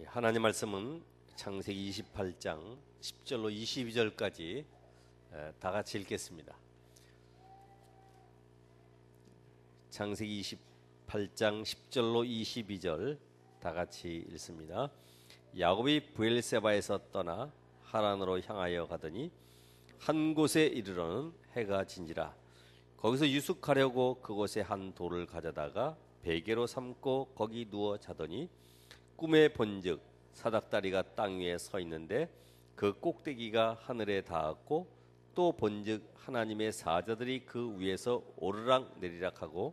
하나님 말씀은 창세기 28장 10절로 22절까지 다 같이 읽겠습니다. 창세기 28장 10절로 22절 다 같이 읽습니다. 야곱이 브엘세바에서 떠나 하란으로 향하여 가더니 한 곳에 이르러는 해가 진지라. 거기서 유숙하려고 그곳에 한 돌을 가져다가 베개로 삼고 거기 누워 자더니 꿈에 본즉 사닥다리가 땅 위에 서 있는데 그 꼭대기가 하늘에 닿았고 또 본즉 하나님의 사자들이 그 위에서 오르락 내리락 하고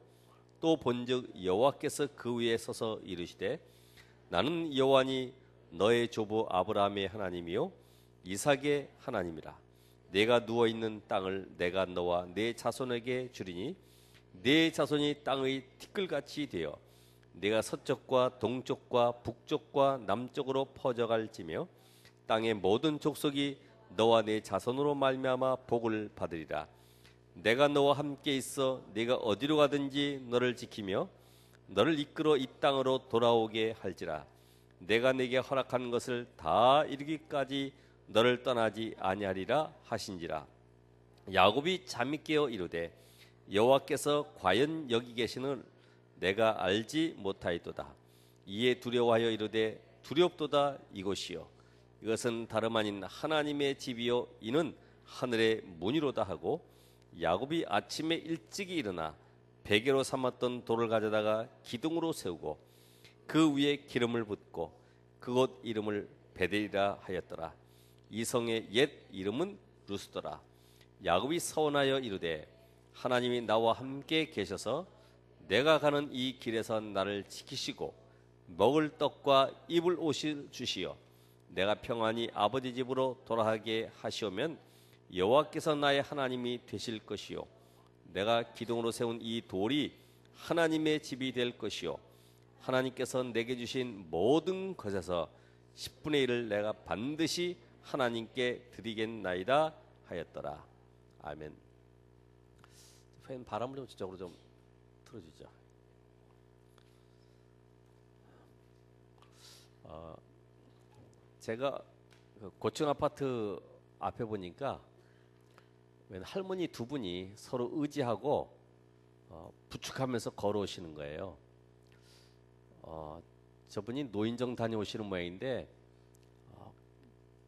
또 본즉 여호와께서 그 위에 서서 이르시되 나는 여호와니 너의 조부 아브라함의 하나님이요 이삭의 하나님이라. 내가 누워 있는 땅을 내가 너와 네 자손에게 주리니 네 자손이 땅의 티끌같이 되어 내가 서쪽과 동쪽과 북쪽과 남쪽으로 퍼져갈지며 땅의 모든 족속이 너와 네 자손으로 말미암아 복을 받으리라. 내가 너와 함께 있어 네가 어디로 가든지 너를 지키며 너를 이끌어 이 땅으로 돌아오게 할지라. 내가 네게 허락한 것을 다 이루기까지 너를 떠나지 아니하리라 하신지라. 야곱이 잠이 깨어 이르되 여호와께서 과연 여기 계시는 내가 알지 못하였도다. 이에 두려워하여 이르되 두렵도다. 이곳이요 이것은 다름 아닌 하나님의 집이요 이는 하늘의 문이로다 하고 야곱이 아침에 일찍이 일어나 베개로 삼았던 돌을 가져다가 기둥으로 세우고 그 위에 기름을 붓고 그곳 이름을 베델이라 하였더라. 이 성의 옛 이름은 루스더라. 야곱이 서원하여 이르되 하나님이 나와 함께 계셔서 내가 가는 이 길에서 나를 지키시고 먹을 떡과 입을 옷을 주시어 내가 평안히 아버지 집으로 돌아가게 하시오면 여호와께서 나의 하나님이 되실 것이요 내가 기둥으로 세운 이 돌이 하나님의 집이 될 것이요 하나님께서 내게 주신 모든 것에서 10분의 1을 내가 반드시 하나님께 드리겠나이다 하였더라. 아멘. 팬 바람을 좀 저쪽으로 좀 틀어주죠. 제가 고층 아파트 앞에 보니까 할머니 두 분이 서로 의지하고 부축하면서 걸어오시는 거예요. 저분이 노인정 다녀오시는 모양인데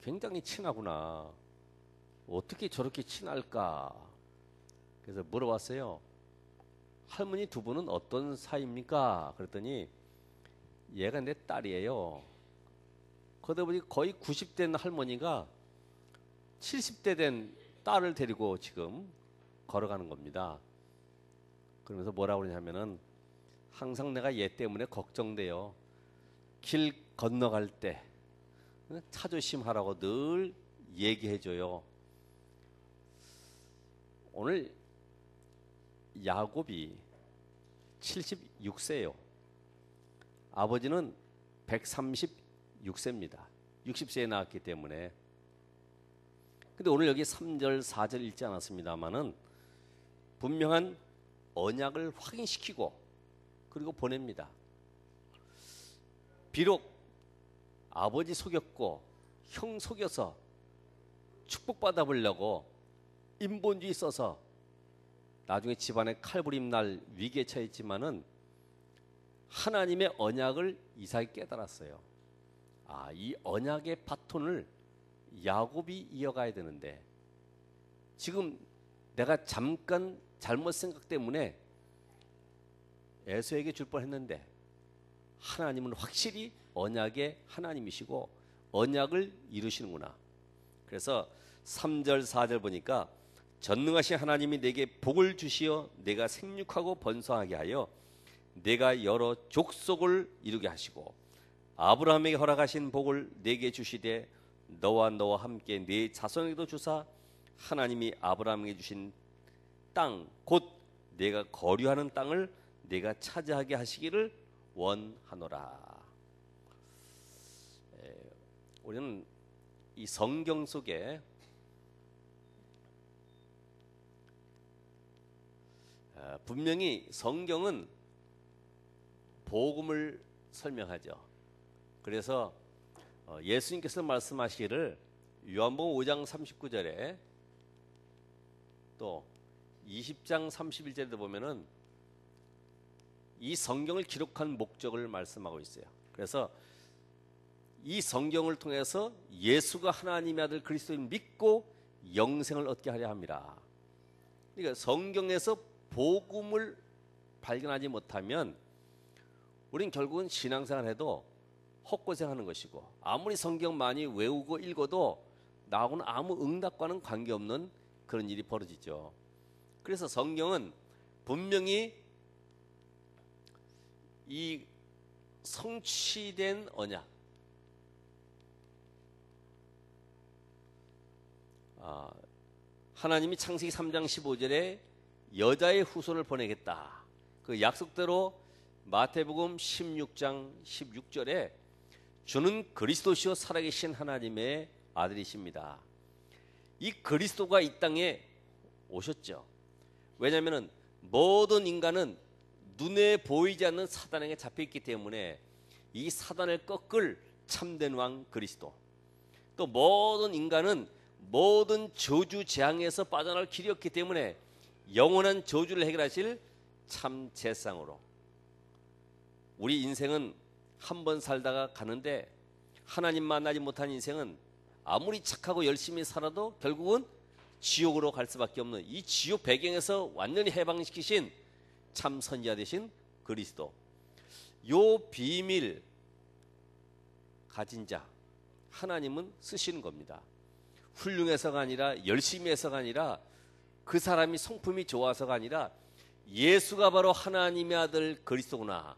굉장히 친하구나. 어떻게 저렇게 친할까? 그래서 물어봤어요. 할머니 두 분은 어떤 사이입니까? 그랬더니 얘가 내 딸이에요. 그러다 보니 거의 90대 된 할머니가 70대 된 딸을 데리고 지금 걸어가는 겁니다. 그러면서 뭐라고 그러냐면은 항상 내가 얘 때문에 걱정돼요. 길 건너갈 때 차조심하라고 늘 얘기해줘요. 오늘 야곱이 76세예요. 아버지는 136세입니다. 60세에 낳았기 때문에. 근데 오늘 여기 3절 4절 읽지 않았습니다만은 분명한 언약을 확인시키고 그리고 보냅니다. 비록 아버지 속였고 형 속여서 축복받아 보려고 인본주의 써서 나중에 집안에 칼부림 날 위기에 처했지만은 하나님의 언약을 이삭이 깨달았어요. 이 언약의 바톤을 야곱이 이어가야 되는데 지금 내가 잠깐 잘못 생각 때문에 에서에게 줄 뻔했는데 하나님은 확실히 언약의 하나님이시고 언약을 이루시는구나. 그래서 3절 4절 보니까 전능하신 하나님이 내게 복을 주시어 내가 생육하고 번성하게 하여 내가 여러 족속을 이루게 하시고 아브라함에게 허락하신 복을 내게 주시되 너와 함께 네 자손에게도 주사 하나님이 아브라함에게 주신 땅 곧 내가 거류하는 땅을 내가 차지하게 하시기를 원하노라. 우리는 이 성경 속에 분명히 성경은 복음을 설명하죠. 그래서 예수님께서 말씀하시기를 요한복음 5장 39절에 또 20장 31절에도 보면은 이 성경을 기록한 목적을 말씀하고 있어요. 그래서 이 성경을 통해서 예수가 하나님의 아들 그리스도인 믿고 영생을 얻게 하려 합니다. 그러니까 성경에서 복음을 발견하지 못하면 우린 결국은 신앙생활 해도 헛고생하는 것이고, 아무리 성경 많이 외우고 읽어도 나하고는 아무 응답과는 관계없는 그런 일이 벌어지죠. 그래서 성경은 분명히 이 성취된 언약, 하나님이 창세기 3장 15절에 여자의 후손을 보내겠다, 그 약속대로 마태복음 16장 16절에 주는 그리스도시요 살아계신 하나님의 아들이십니다. 이 그리스도가 이 땅에 오셨죠. 왜냐하면 모든 인간은 눈에 보이지 않는 사단에게 잡혀있기 때문에 이 사단을 꺾을 참된 왕 그리스도, 또 모든 인간은 모든 저주 재앙에서 빠져나올 길이 없기 때문에 영원한 저주를 해결하실 참 제상으로, 우리 인생은 한 번 살다가 가는데 하나님 만나지 못한 인생은 아무리 착하고 열심히 살아도 결국은 지옥으로 갈 수밖에 없는 이 지옥 배경에서 완전히 해방시키신 참 선지자 되신 그리스도, 요 비밀 가진 자 하나님은 쓰시는 겁니다. 훌륭해서가 아니라 열심히 해서가 아니라 그 사람이 성품이 좋아서가 아니라 예수가 바로 하나님의 아들 그리스도구나,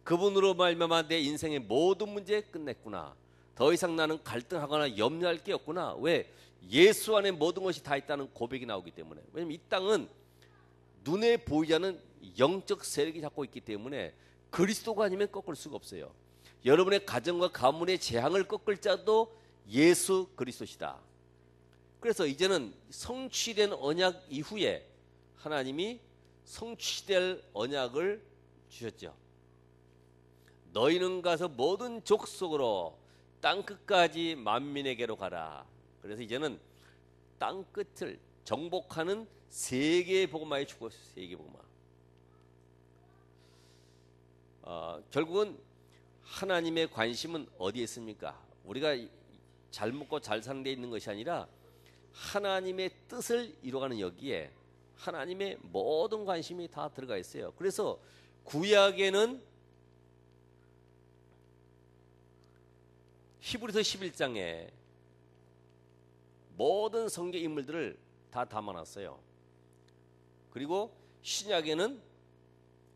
그분으로 말미암아 내 인생의 모든 문제 끝냈구나, 더 이상 나는 갈등하거나 염려할 게 없구나. 왜? 예수 안에 모든 것이 다 있다는 고백이 나오기 때문에. 왜냐하면 이 땅은 눈에 보이지 않는 영적 세력이 잡고 있기 때문에 그리스도가 아니면 꺾을 수가 없어요. 여러분의 가정과 가문의 재앙을 꺾을 자도 예수 그리스도시다. 그래서 이제는 성취된 언약 이후에 하나님이 성취될 언약을 주셨죠. 너희는 가서 모든 족속으로 땅끝까지 만민에게로 가라. 그래서 이제는 땅끝을 정복하는 세계의 복음화에 주고, 세계 복음화. 결국은 하나님의 관심은 어디에 있습니까? 우리가 잘 먹고 잘 사는 데 있는 것이 아니라 하나님의 뜻을 이루어가는 여기에 하나님의 모든 관심이 다 들어가 있어요. 그래서 구약에는 히브리서 11장에 모든 성경 인물들을 다 담아놨어요. 그리고 신약에는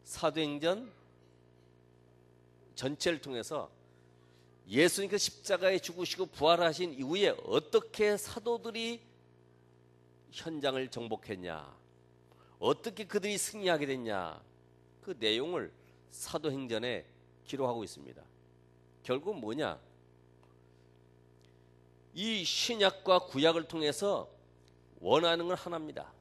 사도행전 전체를 통해서 예수님께서 십자가에 죽으시고 부활하신 이후에 어떻게 사도들이 현장을 정복했냐, 어떻게 그들이 승리하게 됐냐, 그 내용을 사도행전에 기록하고 있습니다. 결국 뭐냐? 이 신약과 구약을 통해서 원하는 건 하나입니다.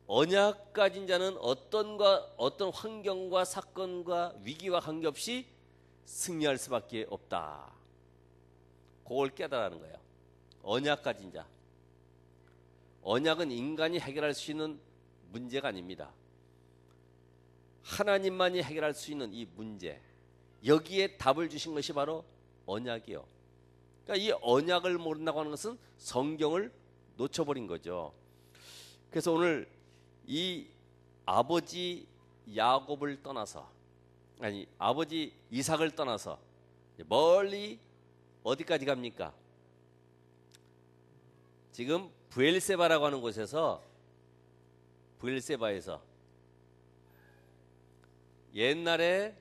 언약 가진 자는 어떤 환경과 사건과 위기와 관계없이 승리할 수밖에 없다. 그걸 깨달아는 거예요. 언약 가진 자. 언약은 인간이 해결할 수 있는 문제가 아닙니다. 하나님만이 해결할 수 있는 이 문제, 여기에 답을 주신 것이 바로 언약이요. 그러니까 이 언약을 모른다고 하는 것은 성경을 놓쳐버린 거죠. 그래서 오늘 이 아버지 야곱을 떠나서, 아니 아버지 이삭을 떠나서 멀리 어디까지 갑니까? 지금 브엘세바라고 하는 곳에서, 브엘세바에서 옛날에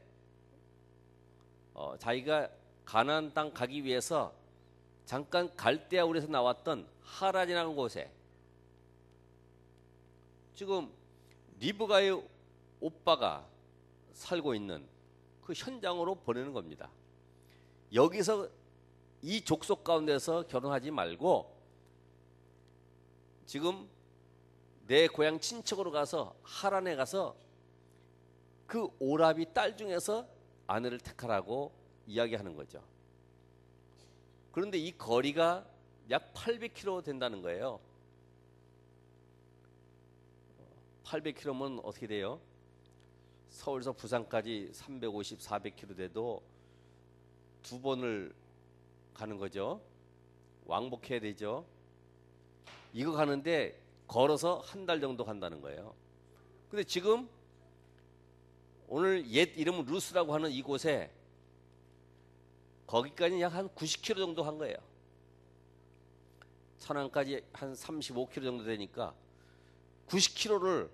자기가 가나안 땅 가기 위해서 잠깐 갈대아 우에서 나왔던 하란이라는 곳에 지금 리브가의 오빠가 살고 있는 그 현장으로 보내는 겁니다. 여기서 이 족속 가운데서 결혼하지 말고 지금 내 고향 친척으로 가서 하란에 가서 그 오라비 딸 중에서 아내를 택하라고 이야기하는 거죠. 그런데 이 거리가 약 800km 된다는 거예요. 800km면 어떻게 돼요? 서울에서 부산까지 350, 400km 돼도 두 번을 가는 거죠. 왕복해야 되죠. 이거 가는데 걸어서 한 달 정도 간다는 거예요. 근데 지금 오늘 옛 이름은 루스라고 하는 이곳에 거기까지 약 한 90km 정도 한 거예요. 천안까지 한 35km 정도 되니까 90km를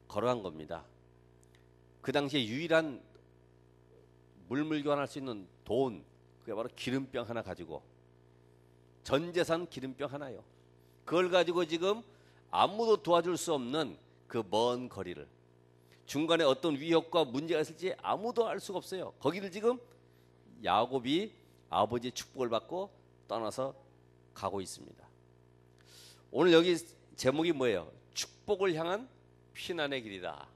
걸어간 겁니다. 그 당시에 유일한 물물 교환할 수 있는 돈, 그게 바로 기름병 하나 가지고, 전 재산 기름병 하나요. 그걸 가지고 지금 아무도 도와줄 수 없는 그 먼 거리를, 중간에 어떤 위협과 문제가 있을지 아무도 알 수가 없어요. 거기를 지금 야곱이 아버지의 축복을 받고 떠나서 가고 있습니다. 오늘 여기 제목이 뭐예요? 축복을 향한 피난의 길이다.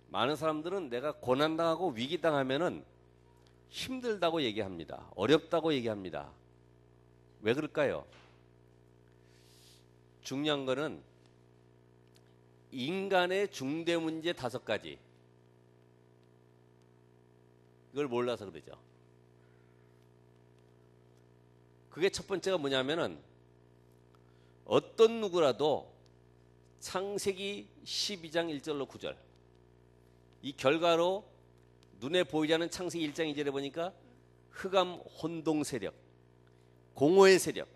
많은 사람들은 내가 고난당하고 위기당하면은 힘들다고 얘기합니다. 어렵다고 얘기합니다. 왜 그럴까요? 중요한 거는 인간의 중대 문제 5가지. 이걸 몰라서 그러죠. 그게 첫 번째가 뭐냐면은 어떤 누구라도 창세기 12장 1절로 9절, 이 결과로 눈에 보이지 않는 창세기 1장 2절에 보니까 흑암 혼동 세력, 공허의 세력,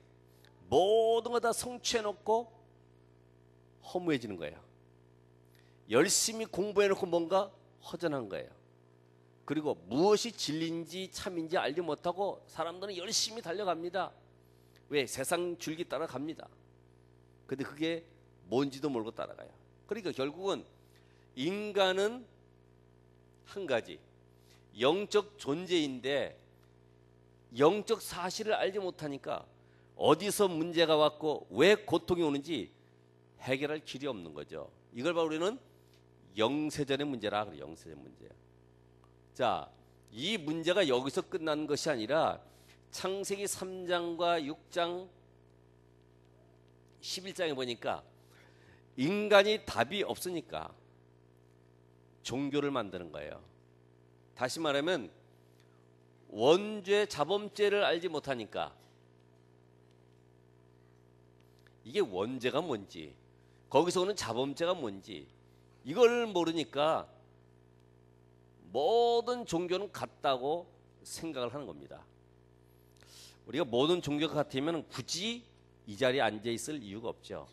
모든 거 다 성취해놓고 허무해지는 거예요. 열심히 공부해놓고 뭔가 허전한 거예요. 그리고 무엇이 진리인지 참인지 알지 못하고 사람들은 열심히 달려갑니다. 왜? 세상 줄기 따라갑니다. 근데 그게 뭔지도 모르고 따라가요. 그러니까 결국은 인간은 한 가지, 영적 존재인데 영적 사실을 알지 못하니까 어디서 문제가 왔고 왜 고통이 오는지 해결할 길이 없는 거죠. 이걸 바로 우리는 영세전의 문제라 그래요. 영세전 문제. 자, 이 문제가 여기서 끝나는 것이 아니라 창세기 3장과 6장 11장에 보니까 인간이 답이 없으니까 종교를 만드는 거예요. 다시 말하면 원죄 자범죄를 알지 못하니까, 이게 원죄가 뭔지, 거기서 오는 자범죄가 뭔지 이걸 모르니까 모든 종교는 같다고 생각을 하는 겁니다. 우리가 모든 종교가 같으면 굳이 이 자리에 앉아 있을 이유가 없죠.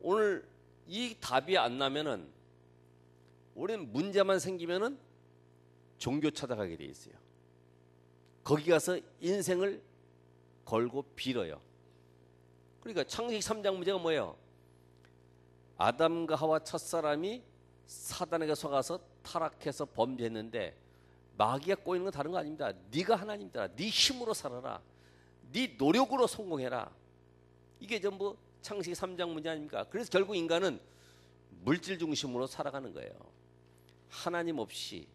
오늘 이 답이 안 나면은 우리는 문제만 생기면은 종교 찾아가게 돼 있어요. 거기 가서 인생을 걸고 빌어요. 그러니까 창세기 3장 문제가 뭐예요? 아담과 하와 첫사람이 사단에게 속아서 타락해서 범죄했는데 마귀가 꼬이는 건 다른 거 아닙니다. 네가 하나님이다. 네 힘으로 살아라. 네 노력으로 성공해라. 이게 전부 창세기 3장 문제 아닙니까? 그래서 결국 인간은 물질 중심으로 살아가는 거예요. 하나님 없이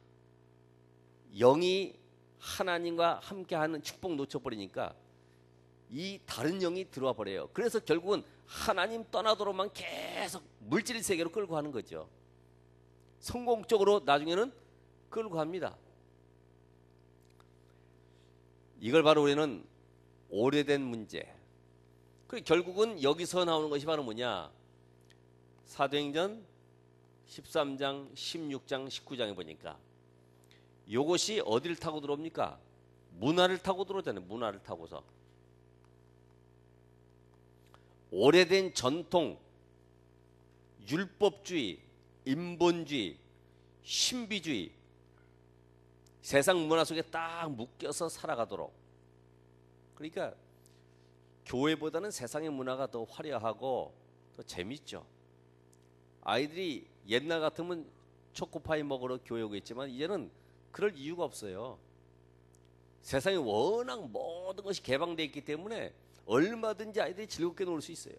영이 하나님과 함께하는 축복 놓쳐버리니까 이 다른 영이 들어와 버려요. 그래서 결국은 하나님 떠나도록만 계속 물질 세계로 끌고 가는 거죠. 성공적으로 나중에는 끌고 갑니다. 이걸 바로 우리는 오래된 문제. 결국은 여기서 나오는 것이 바로 뭐냐? 사도행전 13장, 16장, 19장에 보니까 이것이 어디를 타고 들어옵니까? 문화를 타고 들어오잖아요. 문화를 타고서. 오래된 전통, 율법주의, 인본주의, 신비주의, 세상 문화 속에 딱 묶여서 살아가도록. 그러니까 교회보다는 세상의 문화가 더 화려하고 더 재밌죠. 아이들이 옛날 같으면 초코파이 먹으러 교회 오겠지만 이제는 그럴 이유가 없어요. 세상에 워낙 모든 것이 개방되어 있기 때문에 얼마든지 아이들이 즐겁게 놀 수 있어요.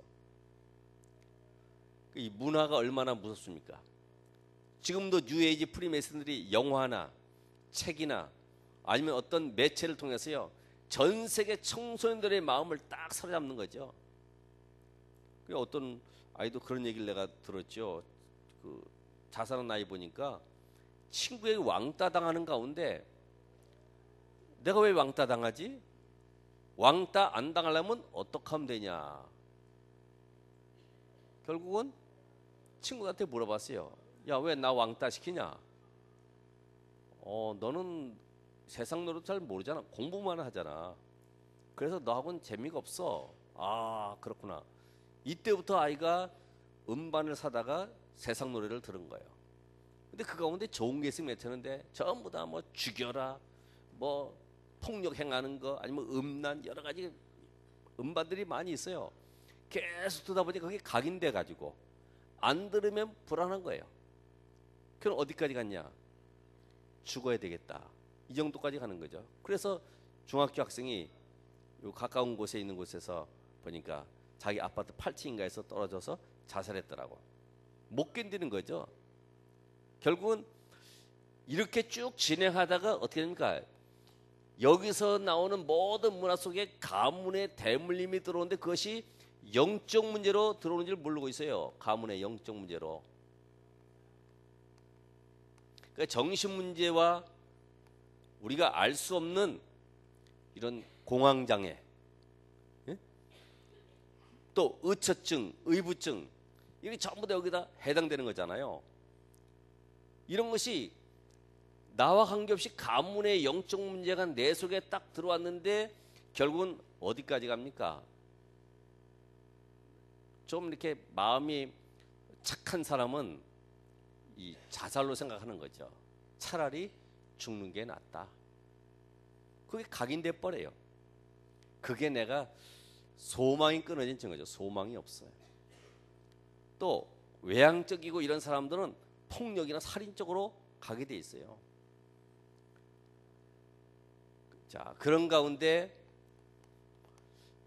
이 문화가 얼마나 무섭습니까? 지금도 뉴에이지 프리메이슨들이 영화나 책이나 아니면 어떤 매체를 통해서요, 전 세계 청소년들의 마음을 딱 사로잡는 거죠. 어떤 아이도 그런 얘기를 내가 들었죠. 그 자살한 아이 보니까 친구에게 왕따 당하는 가운데 내가 왜 왕따 당하지? 왕따 안 당하려면 어떻게 하면 되냐? 결국은 친구한테 물어봤어요. 야, 왜 나 왕따 시키냐? 너는 세상 노릇 잘 모르잖아. 공부만 하잖아. 그래서 너하고는 재미가 없어. 아, 그렇구나. 이때부터 아이가 음반을 사다가 세상 노래를 들은 거예요. 근데 그 가운데 좋은 게 있으면 괜찮은데 전부 다 뭐 죽여라, 뭐 폭력 행하는 거, 아니면 음란, 여러 가지 음반들이 많이 있어요. 계속 듣다 보니까 그게 각인돼 가지고 안 들으면 불안한 거예요. 그럼 어디까지 갔냐? 죽어야 되겠다. 이 정도까지 가는 거죠. 그래서 중학교 학생이 요 가까운 곳에 있는 곳에서 보니까 자기 아파트 8층인가에서 떨어져서 자살했더라고. 못 견디는 거죠. 결국은 이렇게 쭉 진행하다가 어떻게 됩니까? 여기서 나오는 모든 문화 속에 가문의 대물림이 들어오는데 그것이 영적 문제로 들어오는 줄 모르고 있어요. 가문의 영적 문제로. 그러니까 정신 문제와 우리가 알 수 없는 이런 공황장애, 또 의처증, 의부증, 이게 전부 다 여기다 해당되는 거잖아요. 이런 것이 나와 관계없이 가문의 영적 문제가 내 속에 딱 들어왔는데 결국은 어디까지 갑니까? 좀 이렇게 마음이 착한 사람은 이 자살로 생각하는 거죠. 차라리 죽는 게 낫다. 그게 각인돼 버려요. 그게 내가 소망이 끊어진 증거죠. 소망이 없어요. 또 외향적이고 이런 사람들은 폭력이나 살인 쪽으로 가게 돼 있어요. 자, 그런 가운데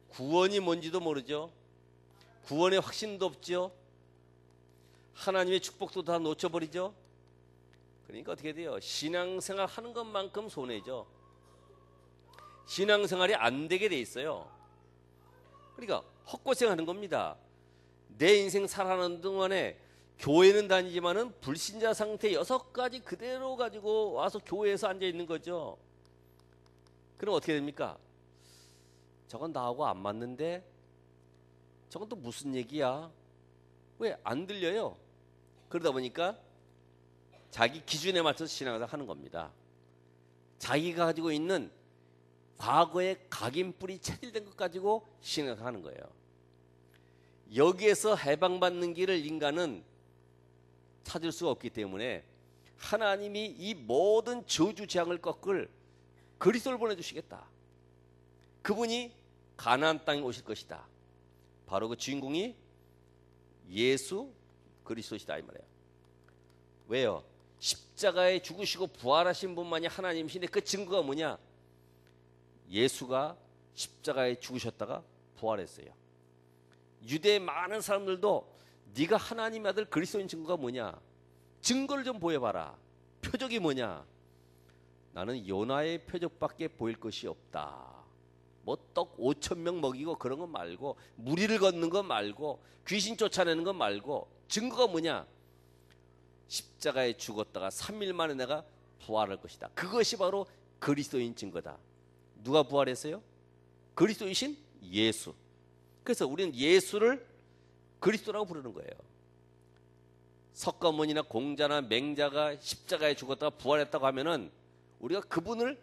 구원이 뭔지도 모르죠. 구원의 확신도 없죠. 하나님의 축복도 다 놓쳐버리죠. 그러니까 어떻게 돼요? 신앙생활 하는 것만큼 손해죠. 신앙생활이 안 되게 돼 있어요. 그러니까 헛고생하는 겁니다. 내 인생 살아가는 동안에 교회는 다니지만은 불신자 상태 6가지 그대로 가지고 와서 교회에서 앉아 있는 거죠. 그럼 어떻게 됩니까? 저건 나하고 안 맞는데 저건 또 무슨 얘기야? 왜 안 들려요? 그러다 보니까 자기 기준에 맞춰서 신앙을 하는 겁니다. 자기가 가지고 있는 과거의 각인뿌리 체질된 것 가지고 신앙을 하는 거예요. 여기에서 해방받는 길을 인간은 찾을 수가 없기 때문에 하나님이 이 모든 저주 재앙을 꺾을 그리스도를 보내주시겠다. 그분이 가나안 땅에 오실 것이다. 바로 그 주인공이 예수 그리스도시다 이 말이에요. 왜요? 십자가에 죽으시고 부활하신 분만이 하나님이신데 그 증거가 뭐냐? 예수가 십자가에 죽으셨다가 부활했어요. 유대의 많은 사람들도 네가 하나님의 아들 그리스도인 증거가 뭐냐? 증거를 좀 보여봐라. 표적이 뭐냐? 나는 요나의 표적밖에 보일 것이 없다. 뭐 떡 5,000명 먹이고 그런 거 말고, 무리를 걷는 거 말고, 귀신 쫓아내는 거 말고, 증거가 뭐냐? 십자가에 죽었다가 3일 만에 내가 부활할 것이다. 그것이 바로 그리스도인 증거다. 누가 부활했어요? 그리스도이신 예수. 그래서 우리는 예수를 그리스도라고 부르는 거예요. 석가모니나 공자나 맹자가 십자가에 죽었다가 부활했다고 하면은 우리가 그분을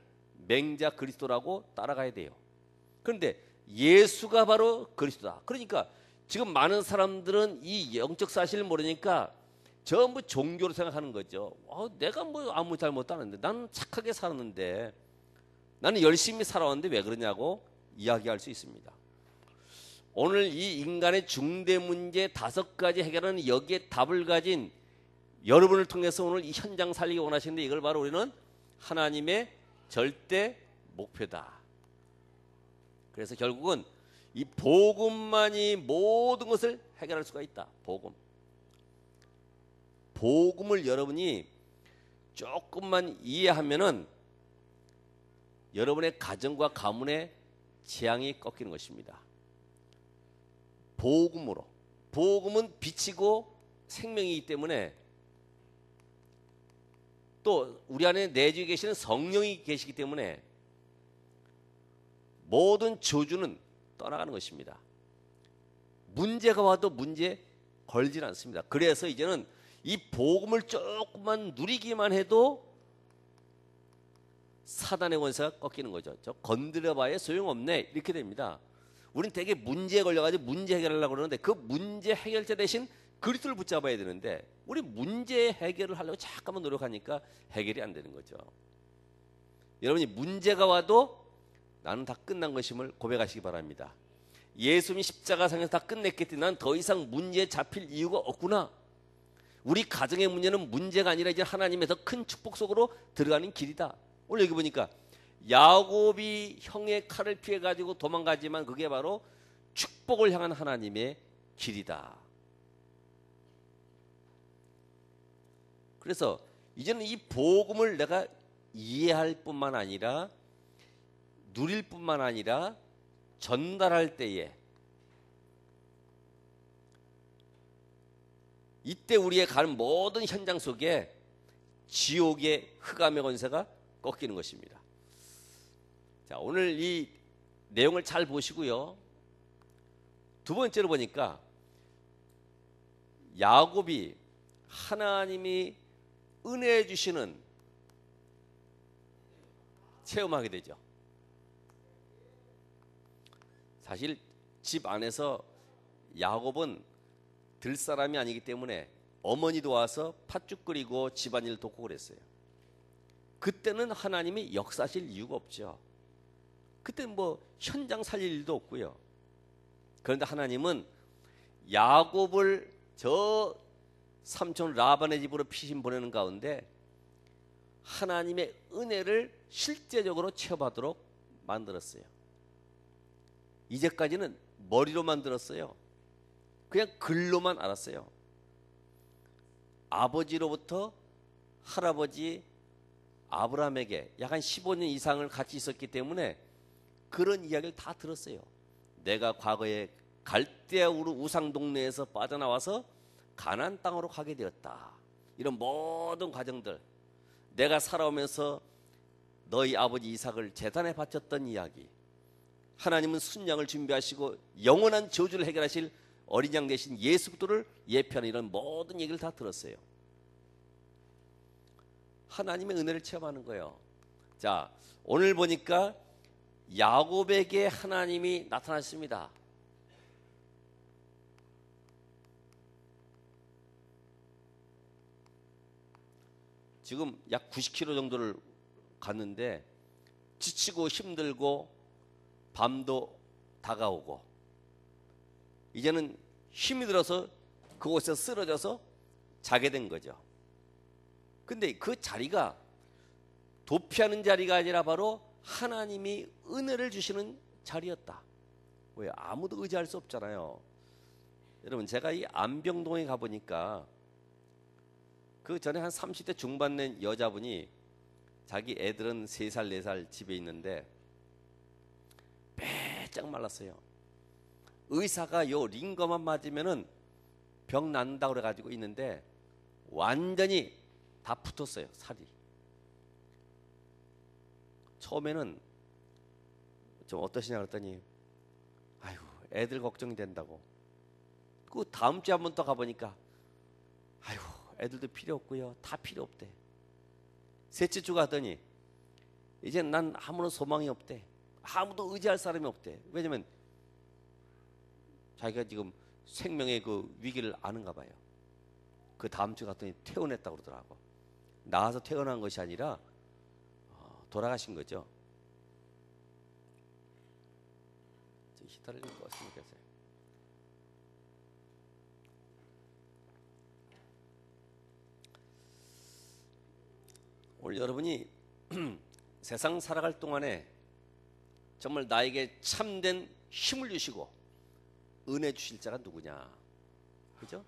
맹자 그리스도라고 따라가야 돼요. 그런데 예수가 바로 그리스도다. 그러니까 지금 많은 사람들은 이 영적 사실을 모르니까 전부 종교로 생각하는 거죠. 내가 뭐 아무 잘못도 안 했는데, 나는 착하게 살았는데, 나는 열심히 살아왔는데 왜 그러냐고 이야기할 수 있습니다. 오늘 이 인간의 중대 문제 5가지 해결하는 여기에 답을 가진 여러분을 통해서 오늘 이 현장 살리기 원하시는데, 이걸 바로 우리는 하나님의 절대 목표다. 그래서 결국은 이 복음만이 모든 것을 해결할 수가 있다. 복음을 여러분이 조금만 이해하면은 여러분의 가정과 가문의 재앙이 꺾이는 것입니다. 복음으로. 복음은 빛이고 생명이기 때문에 또 우리 안에 내주에 계시는 성령이 계시기 때문에 모든 저주는 떠나가는 것입니다. 문제가 와도 문제 걸진 않습니다. 그래서 이제는 이 복음을 조금만 누리기만 해도 사단의 권세가 꺾이는 거죠. 저 건드려봐야 소용없네 이렇게 됩니다. 우린 되게 문제에 걸려가지고 문제 해결하려고 그러는데 그 문제 해결자 대신 그리스도를 붙잡아야 되는데 우리 문제 해결을 하려고 잠깐만 노력하니까 해결이 안 되는 거죠. 여러분이 문제가 와도 나는 다 끝난 것임을 고백하시기 바랍니다. 예수님이 십자가상에서 다 끝냈기 때문에 난 더 이상 문제에 잡힐 이유가 없구나. 우리 가정의 문제는 문제가 아니라 이제 하나님의 더 큰 축복 속으로 들어가는 길이다. 오늘 여기 보니까 야곱이 형의 칼을 피해가지고 도망가지만 그게 바로 축복을 향한 하나님의 길이다. 그래서 이제는 이 복음을 내가 이해할 뿐만 아니라 누릴 뿐만 아니라 전달할 때에 이때 우리의 가는 모든 현장 속에 지옥의 흑암의 권세가 꺾이는 것입니다. 자, 오늘 이 내용을 잘 보시고요. 두 번째로 보니까 야곱이 하나님이 은혜 주시는 체험하게 되죠. 사실 집 안에서 야곱은 들 사람이 아니기 때문에 어머니도 와서 팥죽 끓이고 집안일 돕고 그랬어요. 그때는 하나님이 역사하실 이유가 없죠. 그때는 뭐 현장 살릴 일도 없고요. 그런데 하나님은 야곱을 저 삼촌 라반의 집으로 피신 보내는 가운데 하나님의 은혜를 실제적으로 체험하도록 만들었어요. 이제까지는 머리로만 들었어요. 그냥 글로만 알았어요. 아버지로부터 할아버지 아브라함에게 약 한 15년 이상을 같이 있었기 때문에 그런 이야기를 다 들었어요. 내가 과거에 갈대아 우상 동네에서 빠져나와서 가나안 땅으로 가게 되었다. 이런 모든 과정들, 내가 살아오면서 너희 아버지 이삭을 제단에 바쳤던 이야기, 하나님은 순양을 준비하시고 영원한 저주를 해결하실 어린 양 대신 예수 그리스도를 예표하는 이런 모든 얘기를 다 들었어요. 하나님의 은혜를 체험하는 거예요. 자, 오늘 보니까 야곱에게 하나님이 나타났습니다. 지금 약 90km 정도를 갔는데 지치고 힘들고 밤도 다가오고 이제는 힘이 들어서 그곳에서 쓰러져서 자게 된 거죠. 근데 그 자리가 도피하는 자리가 아니라 바로 하나님이 은혜를 주시는 자리였다. 왜? 아무도 의지할 수 없잖아요. 여러분, 제가 이 안병동에 가보니까 그 전에 한 30대 중반 된 여자분이 자기 애들은 3살 4살 집에 있는데 빼짝 말랐어요. 의사가 요 링거만 맞으면은 병 난다고 그래가지고 있는데 완전히 다 붙었어요, 살이. 처음에는 좀 어떠시냐 그랬더니 아유, 애들 걱정이 된다고. 그 다음 주에 한 번 더 가보니까 아유, 애들도 필요 없고요, 다 필요 없대. 셋째 주 가더니 이제 난 아무런 소망이 없대. 아무도 의지할 사람이 없대. 왜냐면 자기가 지금 생명의 그 위기를 아는가 봐요. 그 다음 주 갔더니 퇴원했다고 그러더라고. 나와서 퇴원한 것이 아니라 돌아가신 거죠. 히터를 좀 껐으면 좋겠어요. 오늘 여러분이 세상 살아갈 동안에 정말 나에게 참된 힘을 주시고 은혜 주실 자가 누구냐, 그죠?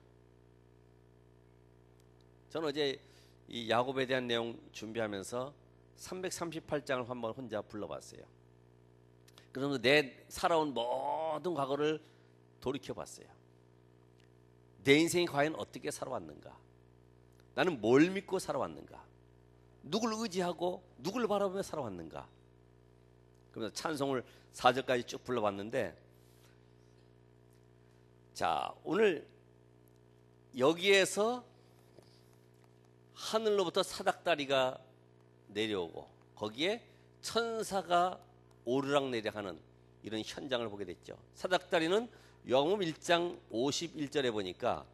저는 어제 이 야곱에 대한 내용 준비하면서 338장을 한번 혼자 불러봤어요. 그러면서 내 살아온 모든 과거를 돌이켜봤어요. 내 인생이 과연 어떻게 살아왔는가? 나는 뭘 믿고 살아왔는가? 누굴 의지하고 누굴 바라보며 살아왔는가? 그러면서 찬송을 4절까지 쭉 불러봤는데, 자, 오늘 여기에서 하늘로부터 사닥다리가 내려오고 거기에 천사가 오르락내리락하는 이런 현장을 보게 됐죠. 사닥다리는 요한복음 1장 51절에 보니까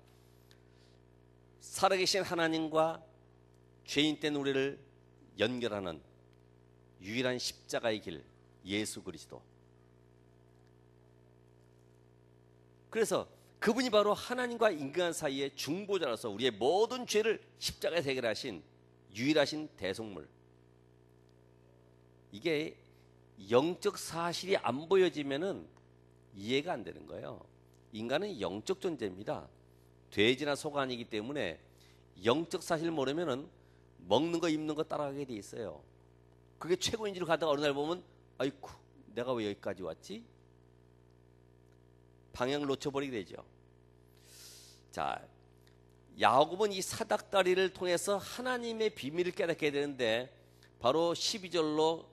살아계신 하나님과 죄인된 우리를 연결하는 유일한 십자가의 길, 예수 그리스도. 그래서 그분이 바로 하나님과 인간 사이의 중보자로서 우리의 모든 죄를 십자가에서 해결하신 유일하신 대속물. 이게 영적 사실이 안 보여지면은 이해가 안 되는 거예요. 인간은 영적 존재입니다. 돼지나 소가 아니기 때문에 영적 사실을 모르면은 먹는 거 입는 거 따라가게 돼 있어요. 그게 최고인 줄 가다가 어느 날 보면 아이쿠 내가 왜 여기까지 왔지? 방향을 놓쳐버리게 되죠. 자, 야곱은 이 사닥다리를 통해서 하나님의 비밀을 깨닫게 되는데 바로 12절로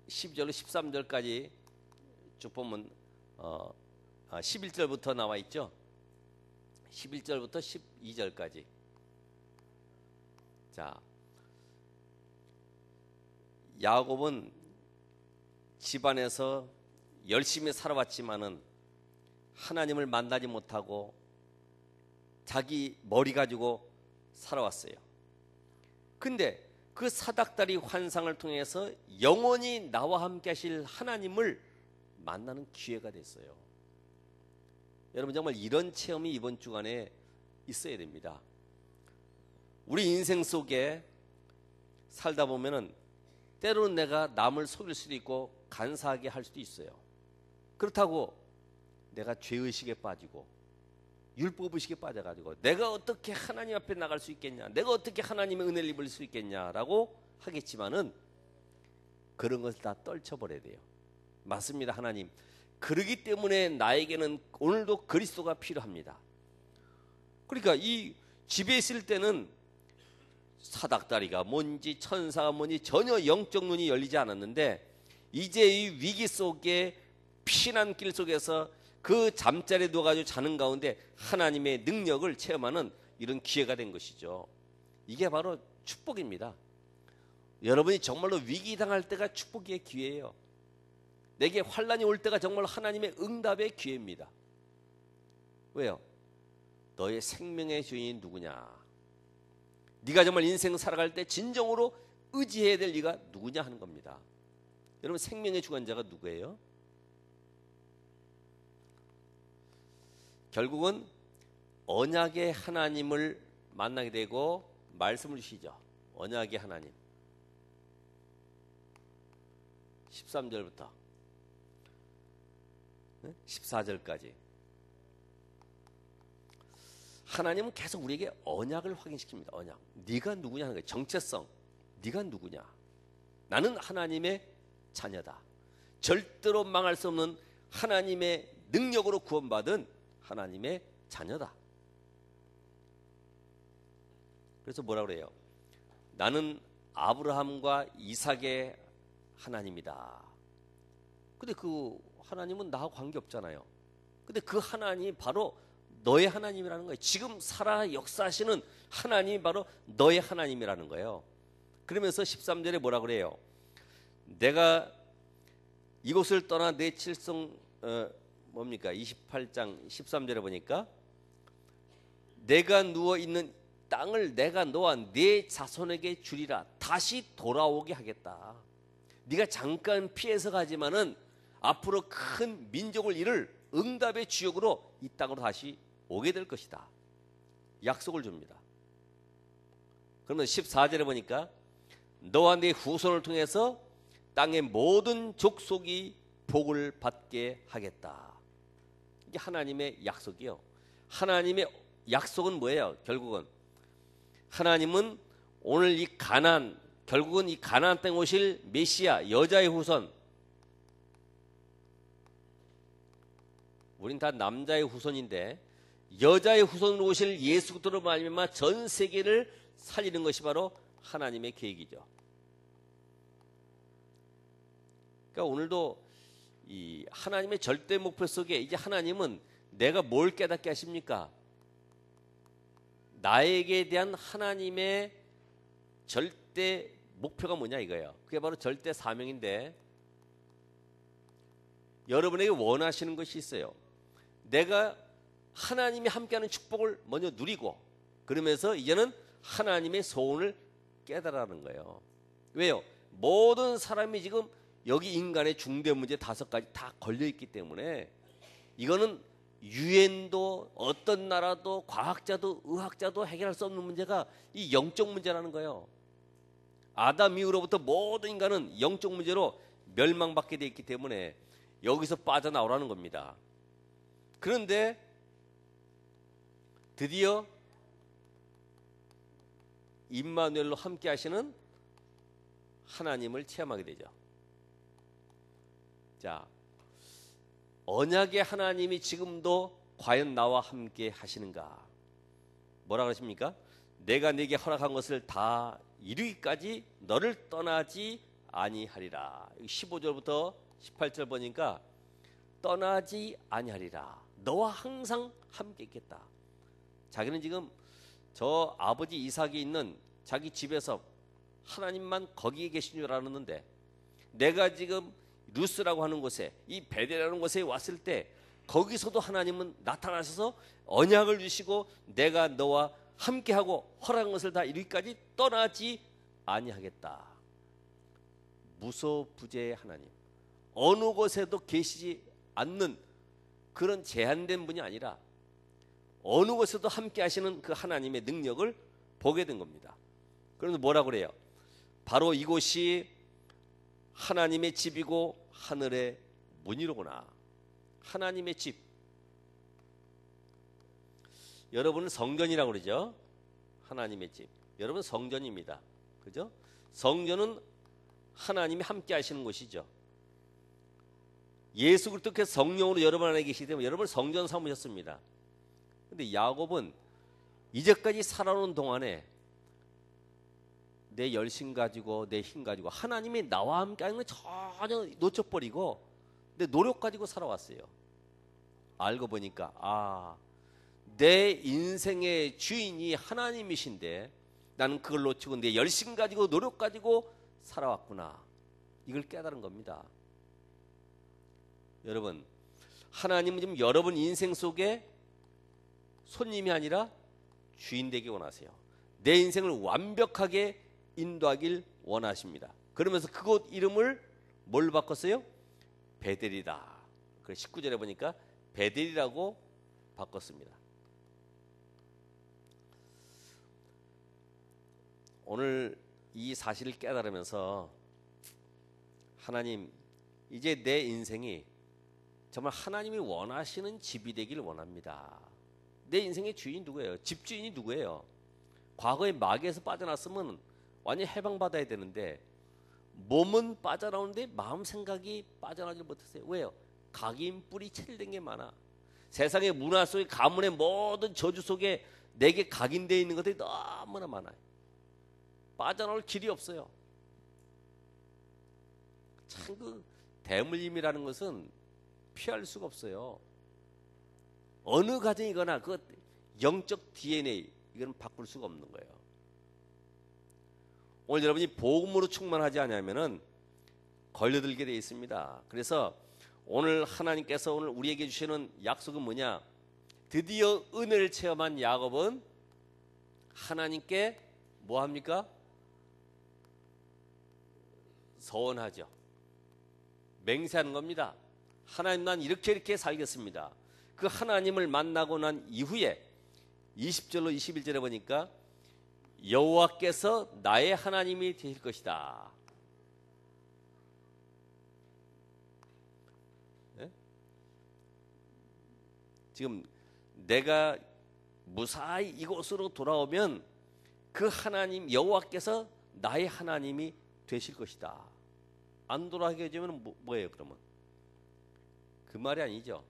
13절까지 쭉 보면 11절부터 나와 있죠. 11절부터 12절까지. 자, 야곱은 집안에서 열심히 살아왔지만은 하나님을 만나지 못하고 자기 머리 가지고 살아왔어요. 근데 그 사닥다리 환상을 통해서 영원히 나와 함께 하실 하나님을 만나는 기회가 됐어요. 여러분 정말 이런 체험이 이번 주간에 있어야 됩니다. 우리 인생 속에 살다 보면은 때로는 내가 남을 속일 수도 있고 간사하게 할 수도 있어요. 그렇다고 내가 죄의식에 빠지고 율법의식에 빠져가지고 내가 어떻게 하나님 앞에 나갈 수 있겠냐, 내가 어떻게 하나님의 은혜를 입을 수 있겠냐라고 하겠지만은 그런 것을 다 떨쳐버려야 돼요. 맞습니다. 하나님, 그러기 때문에 나에게는 오늘도 그리스도가 필요합니다. 그러니까 이 집에 있을 때는 사닥다리가 뭔지 천사가 뭔지 전혀 영적 눈이 열리지 않았는데 이제 이 위기 속에 피난길 속에서 그 잠자리에 누워가지고 자는 가운데 하나님의 능력을 체험하는 이런 기회가 된 것이죠. 이게 바로 축복입니다. 여러분이 정말로 위기 당할 때가 축복의 기회예요. 내게 환난이 올 때가 정말 하나님의 응답의 기회입니다. 왜요? 너의 생명의 주인이 누구냐? 네가 정말 인생 살아갈 때 진정으로 의지해야 될 네가 누구냐 하는 겁니다. 여러분 생명의 주관자가 누구예요? 결국은 언약의 하나님을 만나게 되고 말씀을 주시죠. 언약의 하나님. 13절부터 14절까지 하나님은 계속 우리에게 언약을 확인시킵니다. 언약. 네가 누구냐 하는 거예요. 정체성. 네가 누구냐. 나는 하나님의 자녀다. 절대로 망할 수 없는 하나님의 능력으로 구원받은 하나님의 자녀다. 그래서 뭐라고 그래요? 나는 아브라함과 이삭의 하나님이다. 근데 그 하나님은 나하고 관계없잖아요. 근데 그 하나님이 바로 너의 하나님이라는 거예요. 지금 살아 역사하시는 하나님이 바로 너의 하나님이라는 거예요. 그러면서 13절에 뭐라 그래요? 내가 이곳을 떠나 내 칠성 뭡니까? 28장 13절에 보니까 내가 누워있는 땅을 내가 너와 네 자손에게 주리라. 다시 돌아오게 하겠다. 네가 잠깐 피해서 가지만은 앞으로 큰 민족을 이룰 응답의 주역으로 이 땅으로 다시 오게 될 것이다. 약속을 줍니다. 그러면 14절에 보니까 너와 네 후손을 통해서 땅의 모든 족속이 복을 받게 하겠다. 이게 하나님의 약속이요. 하나님의 약속은 뭐예요? 결국은 하나님은 오늘 이 가나안, 결국은 이 가나안 땅에 오실 메시아, 여자의 후손, 우린 다 남자의 후손인데 여자의 후손으로 오실 예수 그리스도로 말미암아 전 세계를 살리는 것이 바로 하나님의 계획이죠. 그러니까 오늘도 이 하나님의 절대 목표 속에 이제 하나님은 내가 뭘 깨닫게 하십니까? 나에게 대한 하나님의 절대 목표가 뭐냐 이거예요. 그게 바로 절대 사명인데 여러분에게 원하시는 것이 있어요. 내가 하나님이 함께하는 축복을 먼저 누리고 그러면서 이제는 하나님의 소원을 깨달아라는 거예요. 왜요? 모든 사람이 지금 여기 인간의 중대 문제 5가지 다 걸려있기 때문에 이거는 유엔도 어떤 나라도 과학자도 의학자도 해결할 수 없는 문제가 이 영적 문제라는 거예요. 아담 이후로부터 모든 인간은 영적 문제로 멸망받게 되어 있기 때문에 여기서 빠져나오라는 겁니다. 그런데 드디어 임마누엘로 함께 하시는 하나님을 체험하게 되죠. 자, 언약의 하나님이 지금도 과연 나와 함께 하시는가? 뭐라 그러십니까? 내가 네게 허락한 것을 다 이루기까지 너를 떠나지 아니하리라. 15절부터 18절 보니까 떠나지 아니하리라. 너와 항상 함께 있겠다. 자기는 지금 저 아버지 이삭이 있는 자기 집에서 하나님만 거기에 계신 줄 알았는데 내가 지금 루스라고 하는 곳에 이 베델이라는 곳에 왔을 때 거기서도 하나님은 나타나셔서 언약을 주시고 내가 너와 함께하고 허락한 것을 다 이루기까지 떠나지 아니하겠다. 무소부재의 하나님, 어느 곳에도 계시지 않는 그런 제한된 분이 아니라 어느 곳에도 함께 하시는 그 하나님의 능력을 보게 된 겁니다. 그런데 뭐라고 그래요? 바로 이곳이 하나님의 집이고 하늘의 문이로구나. 하나님의 집. 여러분은 성전이라고 그러죠. 하나님의 집. 여러분 성전입니다. 그죠? 성전은 하나님이 함께 하시는 곳이죠. 예수 그리스도께서 성령으로 여러분 안에 계시기 때문에 여러분 성전 삼으셨습니다. 근데 야곱은 이제까지 살아오는 동안에 내 열심 가지고 내 힘 가지고 하나님이 나와 함께 하는 걸 전혀 놓쳐버리고 내 노력 가지고 살아왔어요. 알고 보니까 내 인생의 주인이 하나님이신데 나는 그걸 놓치고 내 열심 가지고 노력 가지고 살아왔구나. 이걸 깨달은 겁니다. 여러분, 하나님은 지금 여러분 인생 속에 손님이 아니라 주인 되기 원하세요. 내 인생을 완벽하게 인도하길 원하십니다. 그러면서 그곳 이름을 뭘 바꿨어요? 베델이다. 그래서 19절에 보니까 베델이라고 바꿨습니다. 오늘 이 사실을 깨달으면서 하나님, 이제 내 인생이 정말 하나님이 원하시는 집이 되길 원합니다. 내 인생의 주인이 누구예요? 집주인이 누구예요? 과거의 마귀에서 빠져났으면 완전히 해방받아야 되는데 몸은 빠져나오는데 마음 생각이 빠져나오지 못했어요. 왜요? 각인 뿌리 체질된 게 많아. 세상의 문화 속에 가문의 모든 저주 속에 내게 각인되어 있는 것들이 너무나 많아요. 빠져나올 길이 없어요. 참 그 대물림이라는 것은 피할 수가 없어요. 어느 가정이거나 그 영적 DNA 이건 바꿀 수가 없는 거예요. 오늘 여러분이 복음으로 충만하지 않으면은 걸려들게 되어 있습니다. 그래서 오늘 하나님께서 오늘 우리에게 주시는 약속은 뭐냐? 드디어 은혜를 체험한 야곱은 하나님께 뭐 합니까? 서원하죠. 맹세하는 겁니다. 하나님, 난 이렇게 살겠습니다. 그 하나님을 만나고 난 이후에 20절로 21절에 보니까 여호와께서 나의 하나님이 되실 것이다. 예? 지금 내가 무사히 이곳으로 돌아오면 그 하나님 여호와께서 나의 하나님이 되실 것이다. 안 돌아가게 되면 뭐예요 그러면? 그 말이 아니죠.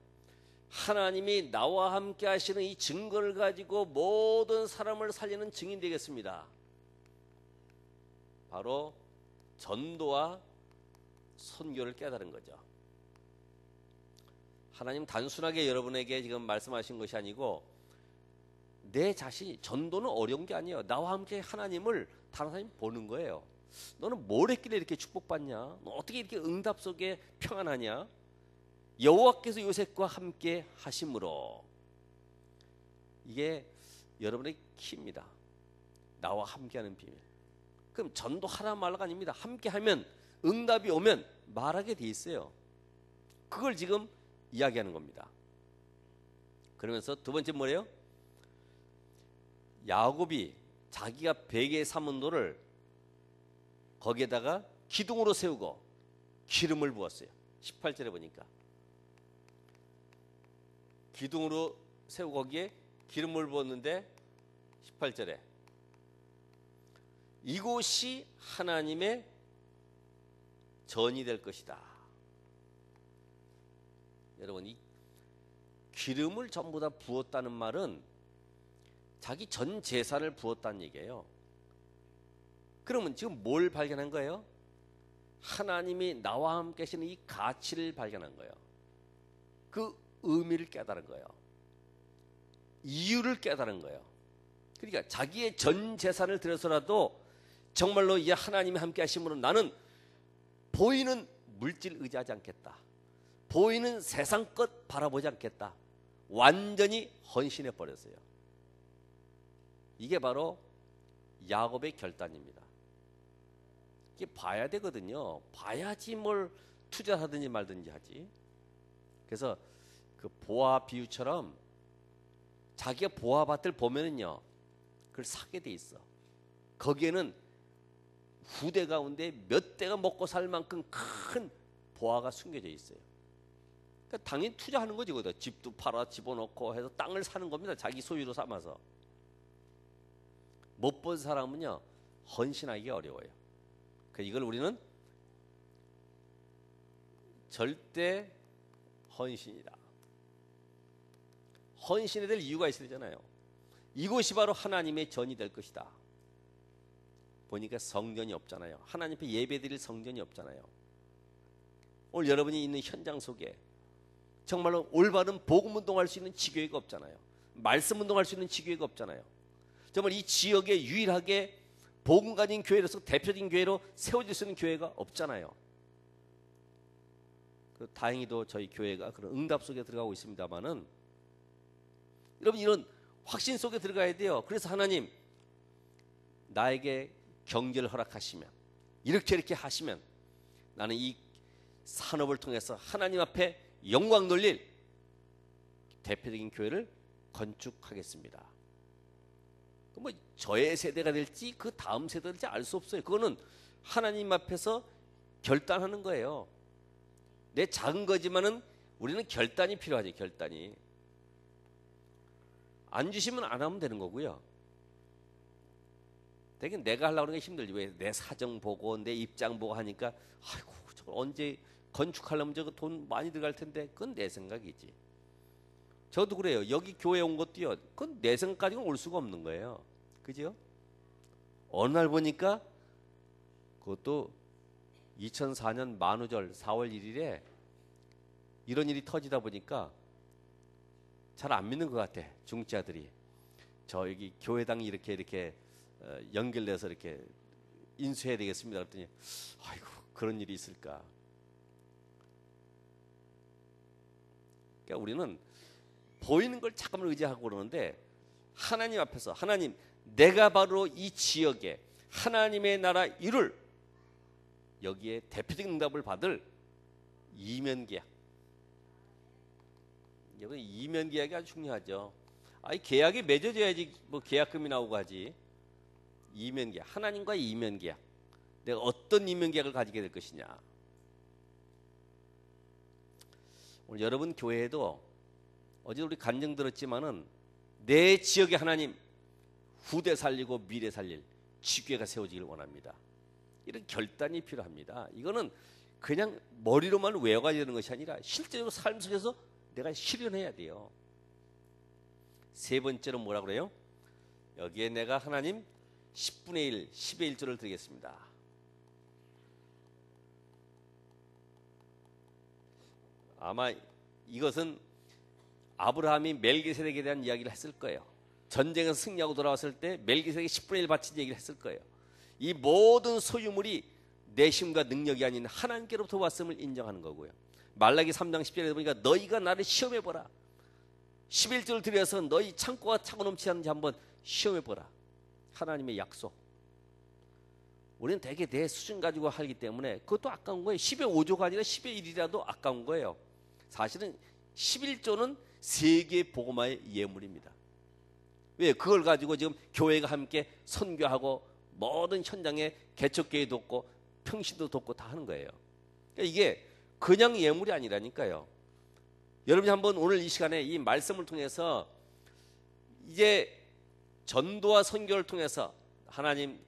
하나님이 나와 함께 하시는 이 증거를 가지고 모든 사람을 살리는 증인 되겠습니다. 바로 전도와 선교를 깨달은 거죠. 하나님 단순하게 여러분에게 지금 말씀하신 것이 아니고 내 자신이, 전도는 어려운 게 아니에요. 나와 함께 하나님을 다른 사람이 보는 거예요. 너는 뭘 했길래 이렇게 축복받냐? 너 어떻게 이렇게 응답 속에 평안하냐? 여호와께서 요셉과 함께 하심으로. 이게 여러분의 키입니다. 나와 함께하는 비밀. 그럼 전도하라 말라가 아닙니다. 함께하면, 응답이 오면 말하게 돼 있어요. 그걸 지금 이야기하는 겁니다. 그러면서 두 번째 뭐예요? 야곱이 자기가 베개 삼은 돌을 거기에다가 기둥으로 세우고 기름을 부었어요. 18절에 보니까 기둥으로 세우고 거기에 기름을 부었는데 18절에 이곳이 하나님의 전이 될 것이다. 여러분, 이 기름을 전부 다 부었다는 말은 자기 전 재산을 부었다는 얘기예요. 그러면 지금 뭘 발견한 거예요? 하나님이 나와 함께 하시는 이 가치를 발견한 거예요. 그 의미를 깨달은 거예요. 이유를 깨달은 거예요. 그러니까 자기의 전 재산을 들여서라도 정말로 이 하나님이 함께 하심으로 나는 보이는 물질 의지하지 않겠다. 보이는 세상 것 바라보지 않겠다. 완전히 헌신해 버렸어요. 이게 바로 야곱의 결단입니다. 이게 봐야 되거든요. 봐야지 뭘 투자하든지 말든지 하지. 그래서 그 보아 비유처럼 자기가 보아밭을 보면은요, 그걸 사게 돼 있어. 거기에는 후대 가운데 몇 대가 먹고 살 만큼 큰 보아가 숨겨져 있어요. 그러니까 당연히 투자하는 거지. 거기다 집도 팔아 집어넣고 해서 땅을 사는 겁니다. 자기 소유로 삼아서. 못 본 사람은요, 헌신하기 어려워요. 이걸 우리는 절대 헌신이다. 헌신해야 될 이유가 있어야 되잖아요. 이곳이 바로 하나님의 전이 될 것이다. 보니까 성전이 없잖아요. 하나님 앞에 예배드릴 성전이 없잖아요. 오늘 여러분이 있는 현장 속에 정말로 올바른 복음 운동할 수 있는 지교회가 없잖아요. 말씀 운동할 수 있는 지교회가 없잖아요. 정말 이 지역에 유일하게 복음 가진 교회로서 대표적인 교회로 세워질 수 있는 교회가 없잖아요. 다행히도 저희 교회가 그런 응답 속에 들어가고 있습니다만은, 여러분 이런 확신 속에 들어가야 돼요. 그래서 하나님 나에게 경제를 허락하시면, 이렇게 하시면 나는 이 산업을 통해서 하나님 앞에 영광 돌릴 대표적인 교회를 건축하겠습니다. 뭐 저의 세대가 될지 그 다음 세대가 될지 알 수 없어요. 그거는 하나님 앞에서 결단하는 거예요. 내 작은 거지만은 우리는 결단이 필요하지. 결단이 안 주시면 안 하면 되는 거고요. 되게 내가 하려고 하는 게 힘들지. 왜? 내 사정 보고 내 입장 보고 하니까 아이고 저거 언제 건축하려면 저거 돈 많이 들어갈 텐데, 그건 내 생각이지. 저도 그래요. 여기 교회 온 것도요, 그건 내 생각까지는 올 수가 없는 거예요. 그죠? 어느 날 보니까 그것도 2004년 만우절 4월 1일에 이런 일이 터지다 보니까 잘 안 믿는 것 같아. 중지자들이 저 여기 교회당이 이렇게 연결돼서 이렇게 인수해야 되겠습니다. 그랬더니 아이고 그런 일이 있을까. 그러니까 우리는 보이는 걸 잠깐만 의지하고 그러는데, 하나님 앞에서 하나님 내가 바로 이 지역에 하나님의 나라 이룰, 여기에 대표적인 응답을 받을 이면계약. 여기 이면계약이 아주 중요하죠. 아니 계약이 맺어져야지 뭐 계약금이 나오고 하지. 이면계약, 하나님과의 이면계약. 내가 어떤 이면계약을 가지게 될 것이냐. 오늘 여러분 교회에도 어제 우리 간증 들었지만은 내 지역의 하나님 후대 살리고 미래 살릴 지교회가 세워지길 원합니다. 이런 결단이 필요합니다. 이거는 그냥 머리로만 외워가야 되는 것이 아니라 실제로 삶 속에서 내가 실현해야 돼요. 세 번째로 뭐라 그래요? 여기에 내가 하나님 10분의 1, 10의 1조를 드리겠습니다. 아마 이것은 아브라함이 멜기세덱에 대한 이야기를 했을 거예요. 전쟁에서 승리하고 돌아왔을 때 멜기세덱이 10분의 1 바친 얘기를 했을 거예요. 이 모든 소유물이 내 힘과 능력이 아닌 하나님께로부터 왔음을 인정하는 거고요. 말라기 3장 10절에 보니까 너희가 나를 시험해보라. 11조를 드려서 너희 창고가 차고 넘치지 않는지 한번 시험해보라. 하나님의 약속. 우리는 대개 내 수준 가지고 하기 때문에 그것도 아까운 거예요. 10의 5조가 아니라 10의 1이라도 아까운 거예요. 사실은 11조는 세계 복음화의 예물입니다. 왜? 그걸 가지고 지금 교회가 함께 선교하고 모든 현장에 개척교회 돕고 평신도 돕고 다 하는 거예요. 그러니까 이게 그냥 예물이 아니라니까요. 여러분이 한번 오늘 이 시간에 이 말씀을 통해서 이제 전도와 선교를 통해서 하나님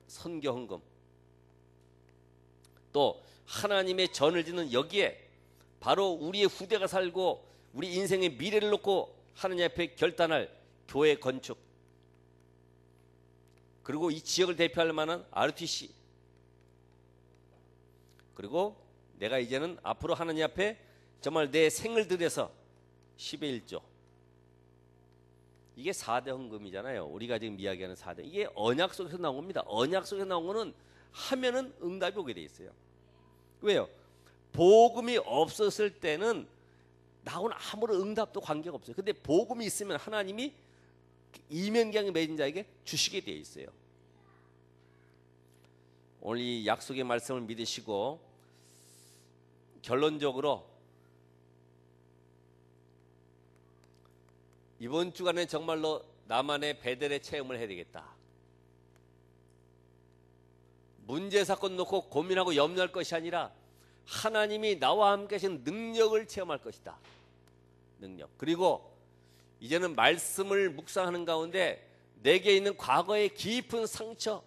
선교 헌금 또 하나님의 전을 짓는 여기에 바로 우리의 후대가 살고 우리 인생의 미래를 놓고 하나님 앞에 결단할 교회 건축 그리고 이 지역을 대표할 만한 RTC 그리고 내가 이제는 앞으로 하나님 앞에 정말 내 생을 들여서 10의 1조 이게 4대 헌금이잖아요. 우리가 지금 이야기하는 4대 이게 언약 속에서 나온 겁니다. 언약 속에서 나온 거는 하면은 응답이 오게 돼 있어요. 왜요? 복음이 없었을 때는 나오는 아무런 응답도 관계가 없어요. 근데 복음이 있으면 하나님이 이면경에 맺은 자에게 주시게 되어 있어요. 오늘 이 약속의 말씀을 믿으시고 결론적으로 이번 주간에 정말로 나만의 베델의 체험을 해야 되겠다. 문제 사건 놓고 고민하고 염려할 것이 아니라 하나님이 나와 함께 하신 능력을 체험할 것이다. 능력. 그리고 이제는 말씀을 묵상하는 가운데 내게 있는 과거의 깊은 상처,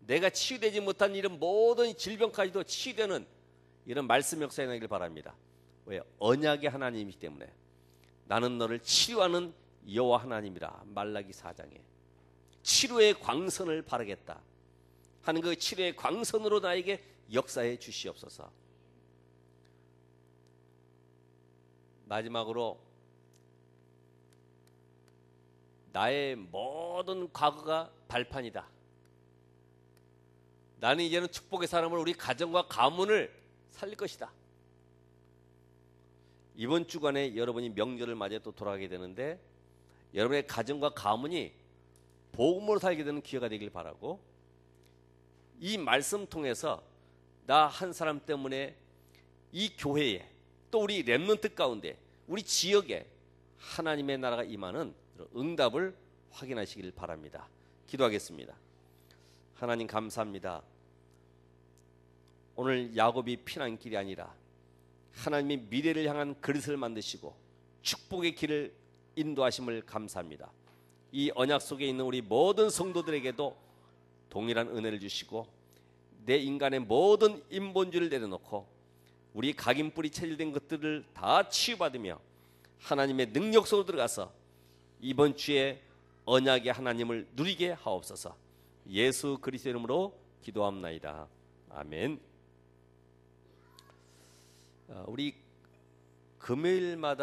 내가 치유되지 못한 이런 모든 질병까지도 치유되는 이런 말씀 역사에 나기를 바랍니다. 왜? 언약의 하나님이기 때문에. 나는 너를 치료하는 여호와 하나님이라. 말라기 4장에 치료의 광선을 바라겠다 하는 그 치료의 광선으로 나에게 역사해 주시옵소서. 마지막으로 나의 모든 과거가 발판이다. 나는 이제는 축복의 사람을 우리 가정과 가문을 살릴 것이다. 이번 주간에 여러분이 명절을 맞이해 또 돌아가게 되는데 여러분의 가정과 가문이 복음으로 살게 되는 기회가 되길 바라고 이 말씀 통해서 나 한 사람 때문에 이 교회에 또 우리 렘넌트 가운데 우리 지역에 하나님의 나라가 임하는 응답을 확인하시길 바랍니다. 기도하겠습니다. 하나님 감사합니다. 오늘 야곱이 피난길이 아니라 하나님의 미래를 향한 그릇을 만드시고 축복의 길을 인도하심을 감사합니다. 이 언약 속에 있는 우리 모든 성도들에게도 동일한 은혜를 주시고 내 인간의 모든 인본주의를 내려놓고 우리 각인뿌리 체질된 것들을 다 치유받으며 하나님의 능력 속으로 들어가서 이번 주에 언약의 하나님을 누리게 하옵소서. 예수 그리스도의 이름으로 기도합나이다. 아멘. 우리 금요일마다